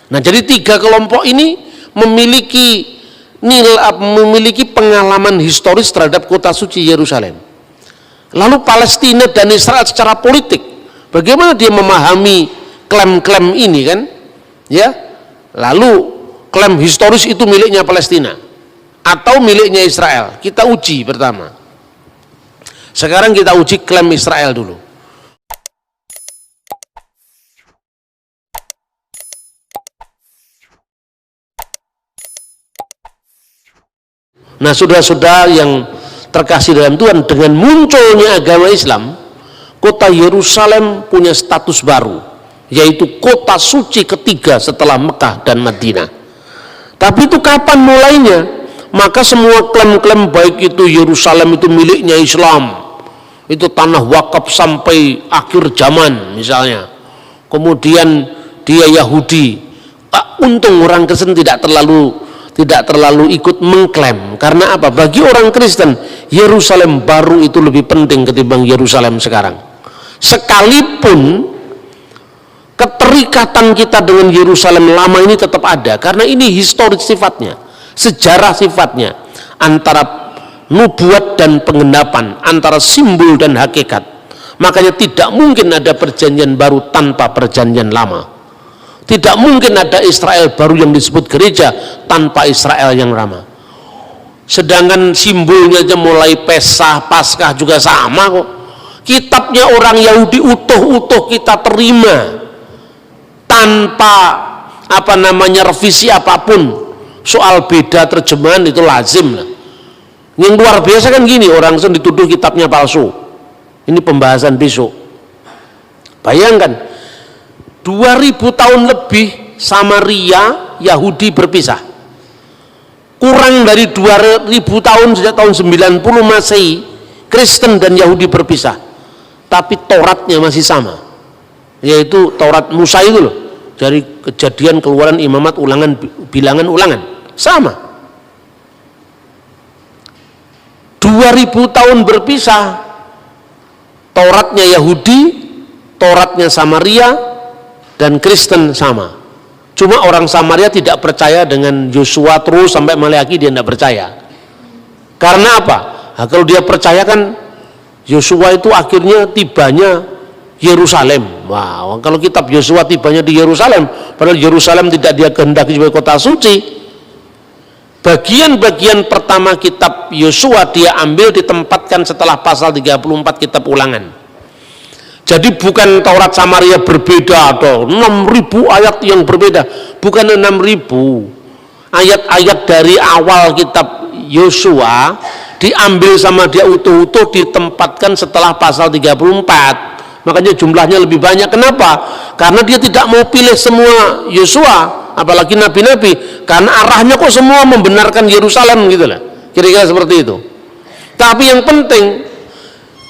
Nah, jadi tiga kelompok ini memiliki pengalaman historis terhadap kota suci Yerusalem. Lalu Palestina dan Israel secara politik, bagaimana dia memahami klaim-klaim ini kan? Ya, lalu klaim historis itu miliknya Palestina atau miliknya Israel? Kita uji pertama. Sekarang kita uji klaim Israel dulu. Nah, saudara-saudara yang terkasih dalam Tuhan, dengan munculnya agama Islam, kota Yerusalem punya status baru, yaitu kota suci ketiga setelah Mekah dan Madinah. Tapi itu kapan mulainya? Maka semua klaim-klaim baik itu Yerusalem itu miliknya Islam, itu tanah wakaf sampai akhir zaman misalnya, kemudian dia Yahudi, untung orang Kristen tidak terlalu ikut mengklaim. Karena apa? Bagi orang Kristen, Yerusalem baru itu lebih penting ketimbang Yerusalem sekarang. Sekalipun keterikatan kita dengan Yerusalem lama ini tetap ada, karena ini historis sifatnya, sejarah sifatnya, antara nubuat dan penggenapan, antara simbol dan hakikat. Makanya tidak mungkin ada perjanjian baru tanpa perjanjian lama. Tidak mungkin ada Israel baru yang disebut gereja tanpa Israel yang lama. Sedangkan simbolnya aja mulai Pesah, Paskah juga sama kok. Kitabnya orang Yahudi utuh-utuh kita terima tanpa revisi apapun. Soal beda terjemahan itu lazim lah. Yang luar biasa kan gini, orang dituduh kitabnya palsu. Ini pembahasan besok. Bayangkan 2000 tahun lebih Samaria Yahudi berpisah. Kurang dari 2000 tahun, sejak tahun 90 Masehi, Kristen dan Yahudi berpisah. Tapi Tauratnya masih sama, yaitu Taurat Musa itu loh, dari Kejadian, Keluaran, Imamat, Ulangan, Bilangan, Ulangan, sama. 2000 tahun berpisah, Tauratnya Yahudi, Tauratnya Samaria, dan Kristen sama. Cuma orang Samaria tidak percaya dengan Yosua terus sampai Maleakhi, dia tidak percaya. Karena apa? Nah, kalau dia percaya kan Yosua itu akhirnya tibanya Yerusalem. Wah, kalau kitab Yosua tibanya di Yerusalem, padahal Yerusalem tidak dia kehendaki sebagai kota suci. Bagian-bagian pertama kitab Yosua dia ambil ditempatkan setelah pasal 34 kitab Ulangan. Jadi bukan Taurat Samaria berbeda, atau 6.000 ayat yang berbeda, bukan 6.000 ayat-ayat dari awal kitab Yosua diambil sama dia utuh-utuh ditempatkan setelah pasal 34. Makanya jumlahnya lebih banyak. Kenapa? Karena dia tidak mau pilih semua Yosua, apalagi nabi-nabi, karena arahnya kok semua membenarkan Yerusalem gitu lah. Kira-kira seperti itu. Tapi yang penting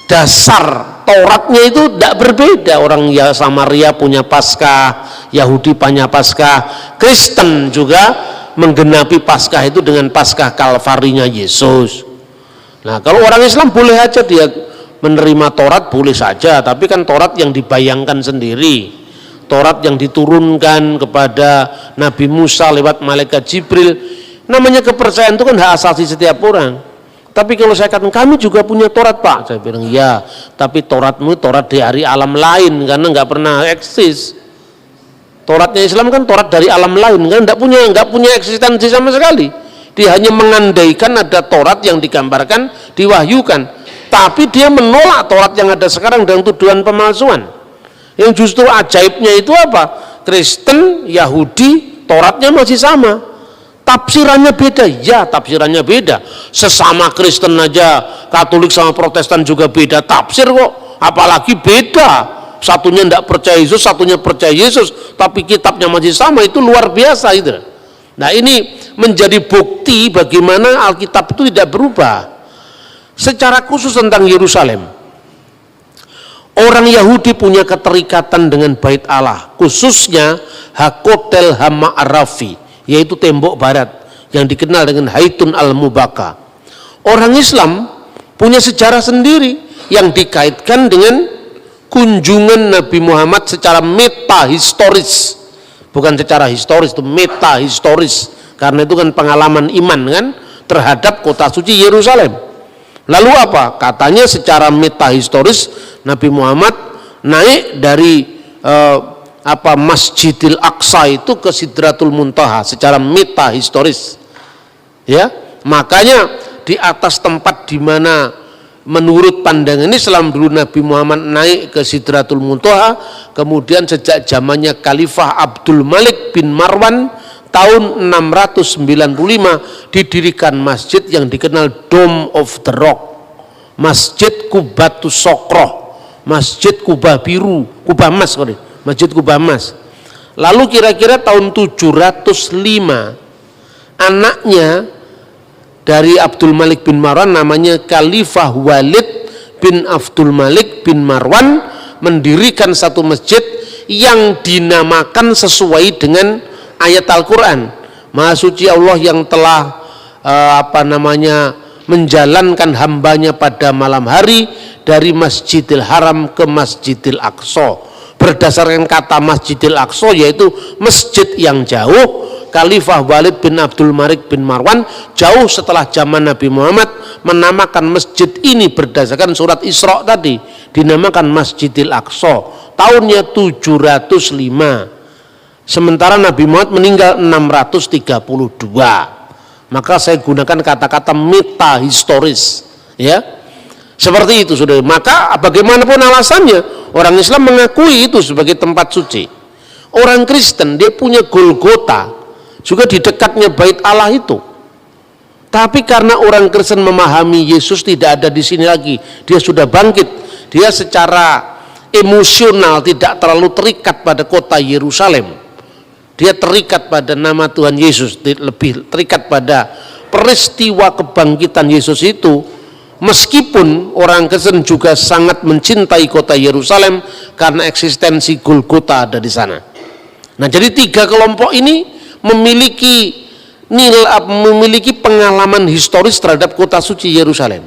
dasar Tauratnya itu tidak berbeda. Orang Samaria punya Paskah, Yahudi punya Paskah, Kristen juga menggenapi Paskah itu dengan Paskah Kalvarinya Yesus. Nah, kalau orang Islam boleh aja dia menerima Taurat, boleh saja, tapi kan Taurat yang dibayangkan sendiri, Taurat yang diturunkan kepada Nabi Musa lewat malaikat Jibril. Namanya kepercayaan itu kan hak asasi setiap orang. Tapi kalau saya katakan kami juga punya Taurat Pak, saya bilang ya, tapi Tauratmu Taurat dari alam lain, karena nggak pernah eksis. Tauratnya Islam kan Taurat dari alam lain, kan nggak punya eksistensi sama sekali. Dia hanya mengandaikan ada Taurat yang digambarkan, diwahyukan, tapi dia menolak Taurat yang ada sekarang dengan tuduhan pemalsuan. Yang justru ajaibnya itu apa? Kristen, Yahudi, Tauratnya masih sama. Tafsirannya beda, ya tafsirannya beda. Sesama Kristen aja, Katolik sama Protestan juga beda tafsir kok. Apalagi beda, satunya tidak percaya Yesus, satunya percaya Yesus, tapi kitabnya masih sama, itu luar biasa itu. Nah, ini menjadi bukti bagaimana Alkitab itu tidak berubah. Secara khusus tentang Yerusalem, orang Yahudi punya keterikatan dengan Bait Allah, khususnya Hakotel Hama'arafi, yaitu tembok barat yang dikenal dengan Haitun al-Mubaka. Orang Islam punya sejarah sendiri yang dikaitkan dengan kunjungan Nabi Muhammad secara metahistoris bukan secara historis, itu meta historis, karena itu kan pengalaman iman kan terhadap kota suci Yerusalem. Lalu apa? Katanya secara meta historis Nabi Muhammad naik dari Masjidil Aqsa itu ke Sidratul Muntaha secara meta historis. Ya, makanya di atas tempat di mana menurut pandangan Islam dulu Nabi Muhammad naik ke Sidratul Muntaha, kemudian sejak zamannya Khalifah Abdul Malik bin Marwan tahun 695 didirikan masjid yang dikenal Dome of the Rock, Masjid Qubatus Sokroh, Masjid Kubah Biru, Kubah Emas, Masjid Kubah Emas. Lalu kira-kira tahun 705 anaknya dari Abdul Malik bin Marwan namanya Khalifah Walid bin Abdul Malik bin Marwan mendirikan satu masjid yang dinamakan sesuai dengan ayat Al-Quran, Maha Suci Allah yang telah menjalankan hambanya pada malam hari dari Masjidil Haram ke Masjidil Aqsa. Berdasarkan kata Masjidil Aqsa yaitu masjid yang jauh, Khalifah Walid bin Abdul Malik bin Marwan jauh setelah zaman Nabi Muhammad menamakan masjid ini berdasarkan surat Isra tadi, dinamakan Masjidil Aqsa tahunnya 705. Sementara Nabi Muhammad meninggal 632. Maka saya gunakan kata-kata meta historis, ya. Seperti itu, Saudara. Maka bagaimanapun alasannya, orang Islam mengakui itu sebagai tempat suci. Orang Kristen dia punya Golgota juga di dekatnya Bait Allah itu. Tapi karena orang Kristen memahami Yesus tidak ada di sini lagi, dia sudah bangkit. Dia secara emosional tidak terlalu terikat pada kota Yerusalem. Dia terikat pada nama Tuhan Yesus, lebih terikat pada peristiwa kebangkitan Yesus itu. Meskipun orang Kristen juga sangat mencintai kota Yerusalem karena eksistensi Golgota ada di sana. Nah, jadi tiga kelompok ini memiliki pengalaman historis terhadap kota suci Yerusalem.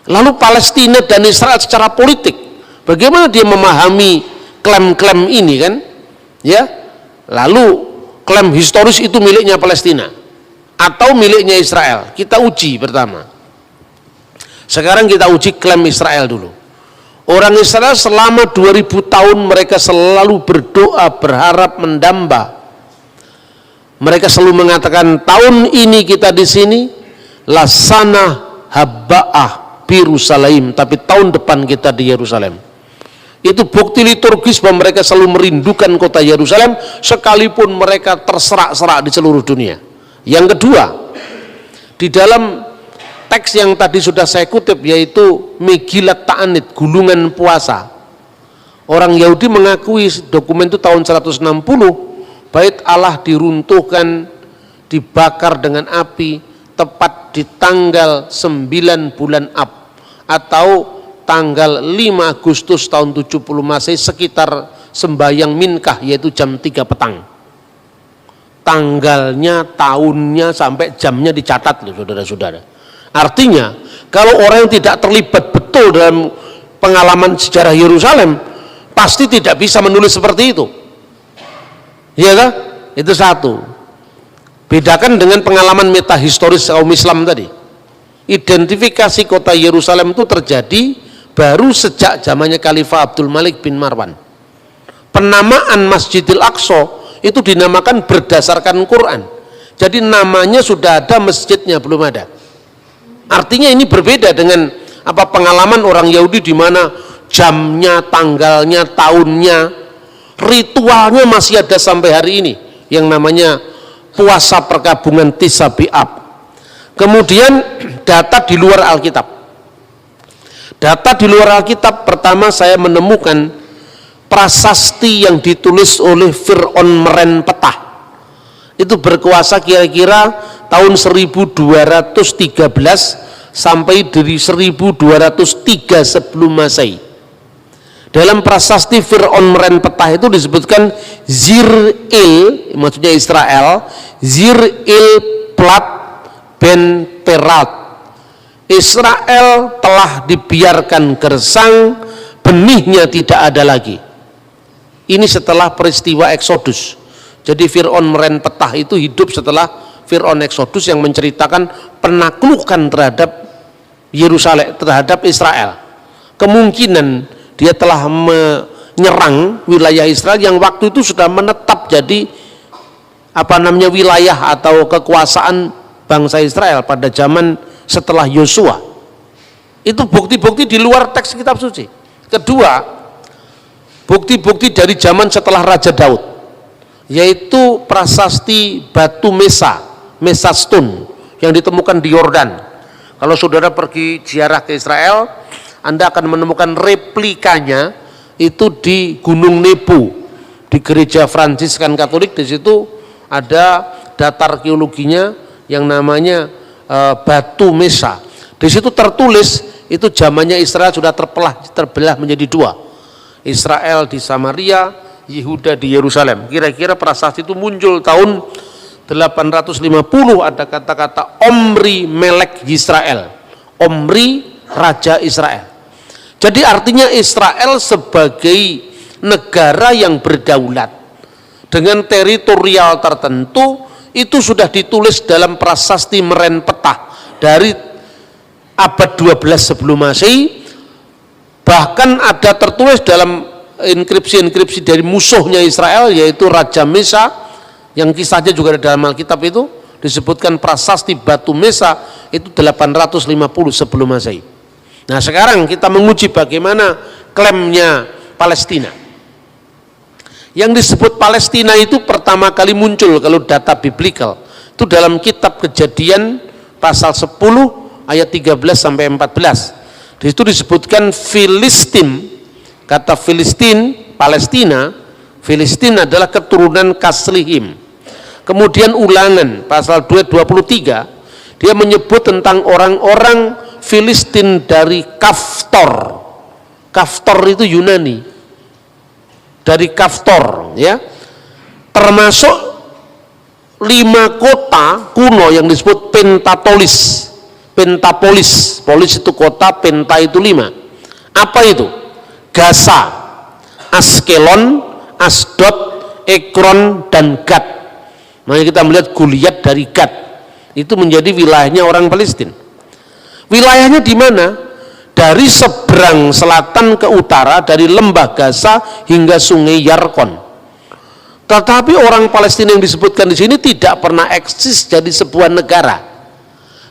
Lalu Palestina dan Israel secara politik, bagaimana dia memahami klaim-klaim ini kan? Ya. Lalu klaim historis itu miliknya Palestina atau miliknya Israel? Kita uji pertama. Sekarang kita uji klaim Israel dulu. Orang Israel selama 2000 tahun mereka selalu berdoa, berharap, mendamba. Mereka selalu mengatakan tahun ini kita di sini lasana habba'ah Yerusalem, tapi tahun depan kita di Yerusalem. Itu bukti liturgis bahwa mereka selalu merindukan kota Yerusalem sekalipun mereka terserak-serak di seluruh dunia. Yang kedua, di dalam teks yang tadi sudah saya kutip yaitu Megillat Ta'anit, gulungan puasa, orang Yahudi mengakui dokumen itu tahun 160 Bait Allah diruntuhkan, dibakar dengan api tepat di tanggal 9 bulan Ab atau tanggal 5 Agustus tahun 70 Masehi sekitar sembahyang Minkah, yaitu jam 3 petang. Tanggalnya, tahunnya, sampai jamnya dicatat loh saudara-saudara. Artinya kalau orang yang tidak terlibat betul dalam pengalaman sejarah Yerusalem pasti tidak bisa menulis seperti itu. Iya kan? Itu satu. Bedakan dengan pengalaman metahistoris kaum Islam tadi. Identifikasi kota Yerusalem itu terjadi baru sejak zamannya Khalifah Abdul Malik bin Marwan. Penamaan Masjidil Aqsa itu dinamakan berdasarkan Quran. Jadi namanya sudah ada, masjidnya belum ada. Artinya ini berbeda dengan pengalaman orang Yahudi di mana jamnya, tanggalnya, tahunnya, ritualnya masih ada sampai hari ini yang namanya puasa perkabungan Tis'a B'Ab. Kemudian data di luar Alkitab. Data di luar Alkitab, pertama saya menemukan prasasti yang ditulis oleh Fir'aun Merenpetah. Itu berkuasa kira-kira tahun 1213 sampai dari 1203 sebelum Masehi. Dalam prasasti Fir'aun Merenpetah itu disebutkan Zir-Il, maksudnya Israel, Zir-Il Plat Ben Perat. Israel telah dibiarkan gersang, benihnya tidak ada lagi. Ini setelah peristiwa Eksodus. Jadi Fir'aun meren petah itu hidup setelah Fir'aun Exodus yang menceritakan penaklukan terhadap Yerusalem, terhadap Israel. Kemungkinan dia telah menyerang wilayah Israel yang waktu itu sudah menetap jadi wilayah atau kekuasaan bangsa Israel pada zaman setelah Yosua. Itu bukti-bukti di luar teks kitab suci. Kedua, bukti-bukti dari zaman setelah Raja Daud, yaitu prasasti batu Mesa Stone yang ditemukan di Yordan. Kalau saudara pergi ziarah ke Israel, Anda akan menemukan replikanya itu di Gunung Nebo, di gereja Fransiskan Katolik. Di situ ada data arkeologinya yang namanya batu Mesa. Di situ tertulis itu zamannya Israel sudah terbelah menjadi dua. Israel di Samaria, Yehuda di Yerusalem. Kira-kira prasasti itu muncul tahun 850, ada kata-kata Omri Melek Yisrael. Omri Raja Israel. Jadi artinya Israel sebagai negara yang berdaulat dengan teritorial tertentu itu sudah ditulis dalam prasasti meren petah dari abad 12 sebelum Masehi. Bahkan ada tertulis dalam inskripsi-inskripsi dari musuhnya Israel, yaitu Raja Mesa, yang kisahnya juga ada dalam Alkitab, itu disebutkan prasasti batu Mesa itu 850 sebelum Masehi. Nah sekarang kita menguji bagaimana klaimnya Palestina. Yang disebut Palestina itu pertama kali muncul kalau data biblical itu dalam kitab Kejadian pasal 10 ayat 13 sampai 14. Di situ disebutkan Filistin. Kata Filistin, Palestina, Filistin adalah keturunan Kaslihim. Kemudian Ulangan pasal 2:23 dia menyebut tentang orang-orang Filistin dari Kaftor. Kaftor itu Yunani. Dari Kaftor, ya. Termasuk 5 kota kuno yang disebut Pentapolis. Polis itu kota, penta itu 5. Apa itu? Gaza, Askelon, Asdod, Ekron, dan Gad. Makanya kita melihat Goliat dari Gad itu menjadi wilayahnya orang Palestina. Wilayahnya di mana? Dari seberang selatan ke utara, dari lembah Gaza hingga sungai Yarkon. Tetapi orang Palestina yang disebutkan di sini tidak pernah eksis jadi sebuah negara.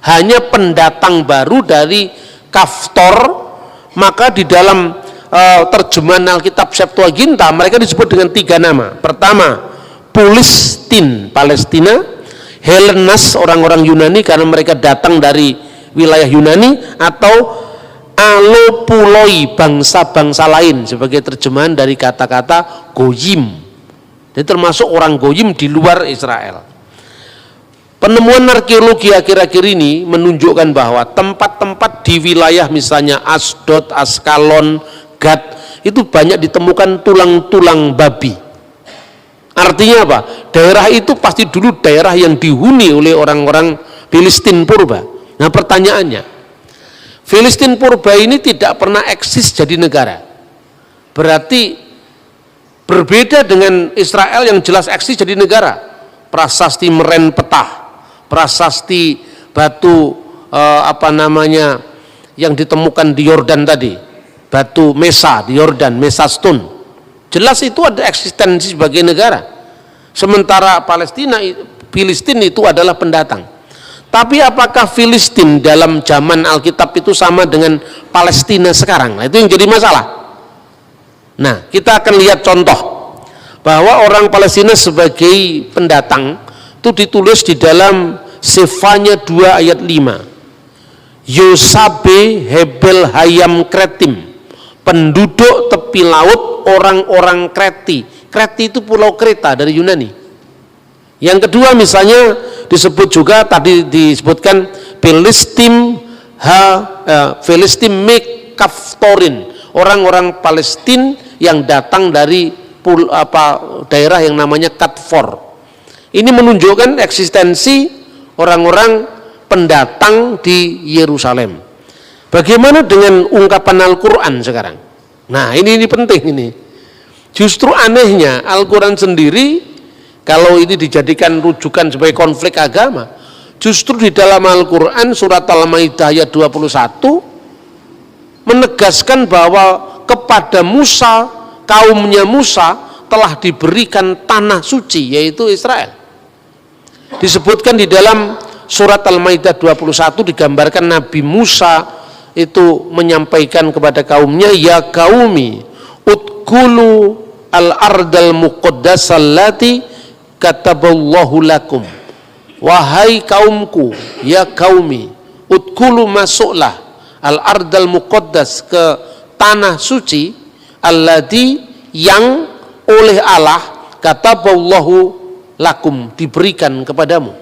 Hanya pendatang baru dari Kaftor. Maka di dalam terjemahan Alkitab Septuaginta mereka disebut dengan 3 nama. Pertama, Pulistin, Palestina. Helenas, orang-orang Yunani karena mereka datang dari wilayah Yunani. Atau Alopuloi, bangsa-bangsa lain, sebagai terjemahan dari kata-kata Goyim. Jadi termasuk orang Goyim di luar Israel. Penemuan arkeologi akhir-akhir ini menunjukkan bahwa tempat-tempat di wilayah misalnya Asdod, Askalon, Gad itu banyak ditemukan tulang-tulang babi. Artinya apa? Daerah itu pasti dulu daerah yang dihuni oleh orang-orang Filistin purba. Nah pertanyaannya, Filistin purba ini tidak pernah eksis jadi negara. Berarti berbeda dengan Israel yang jelas eksis jadi negara. Prasasti meren petah, prasasti batu yang ditemukan di Yordan tadi, batu Mesa di Yordan, Mesa Stone. Jelas itu ada eksistensi sebagai negara. Sementara Filistin itu adalah pendatang. Tapi apakah Filistin dalam zaman Alkitab itu sama dengan Palestina sekarang? Nah, itu yang jadi masalah. Nah, kita akan lihat contoh bahwa orang Palestina sebagai pendatang itu ditulis di dalam Sefanya 2 ayat 5. Yosabe Hebel Hayam Kretim, penduduk tepi laut orang-orang Kreti. Kreti itu pulau Kreta dari Yunani. Yang kedua misalnya disebut juga tadi disebutkan Filistin Kaftorin, orang-orang Palestina yang datang dari daerah yang namanya Katfor. Ini menunjukkan eksistensi orang-orang pendatang di Yerusalem. Bagaimana dengan ungkapan Al-Quran sekarang? Nah ini penting ini. Justru anehnya Al-Quran sendiri kalau ini dijadikan rujukan sebagai konflik agama. Justru di dalam Al-Quran surat Al-Maidah ayat 21 menegaskan bahwa kepada Musa, kaumnya Musa telah diberikan tanah suci, yaitu Israel. Disebutkan di dalam surat Al-Maidah 21 digambarkan Nabi Musa itu menyampaikan kepada kaumnya, ya qaumi udkhulu al-ardal muqaddasal lati kataballahu lakum. Wahai kaumku, ya qaumi udkhulu, masuklah al-ardal muqaddas, ke tanah suci, allati, yang oleh Allah kataballahu lakum, diberikan kepadamu.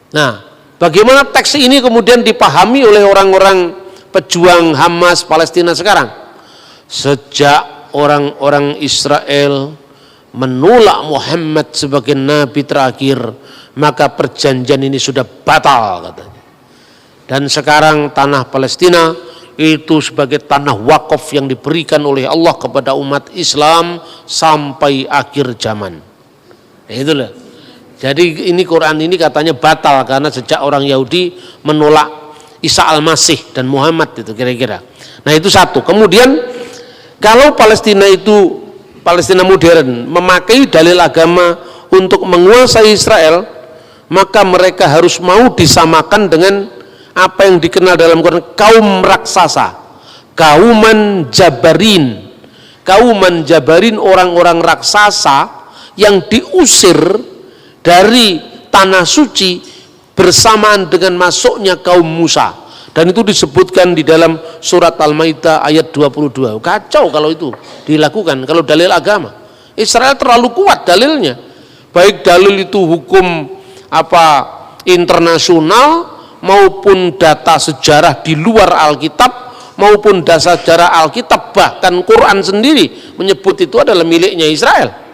Nah, bagaimana teks ini kemudian dipahami oleh orang-orang pejuang Hamas Palestina sekarang? Sejak orang-orang Israel menolak Muhammad sebagai nabi terakhir, maka perjanjian ini sudah batal katanya. Dan sekarang tanah Palestina itu sebagai tanah wakaf yang diberikan oleh Allah kepada umat Islam sampai akhir zaman. Itulah. Jadi ini Quran ini katanya batal karena sejak orang Yahudi menolak Isa al-Masih dan Muhammad, itu kira-kira. Nah itu satu. Kemudian kalau Palestina itu, Palestina modern, memakai dalil agama untuk menguasai Israel, maka mereka harus mau disamakan dengan apa yang dikenal dalam Quran kaum raksasa, kauman jabarin. Kauman jabarin, orang-orang raksasa yang diusir dari tanah suci bersamaan dengan masuknya kaum Musa, dan itu disebutkan di dalam surat Al-Maidah ayat 22. Kacau kalau itu dilakukan, kalau dalil agama. Israel terlalu kuat dalilnya, baik dalil itu hukum internasional maupun data sejarah di luar Alkitab maupun data sejarah Alkitab, bahkan Quran sendiri menyebut itu adalah miliknya Israel.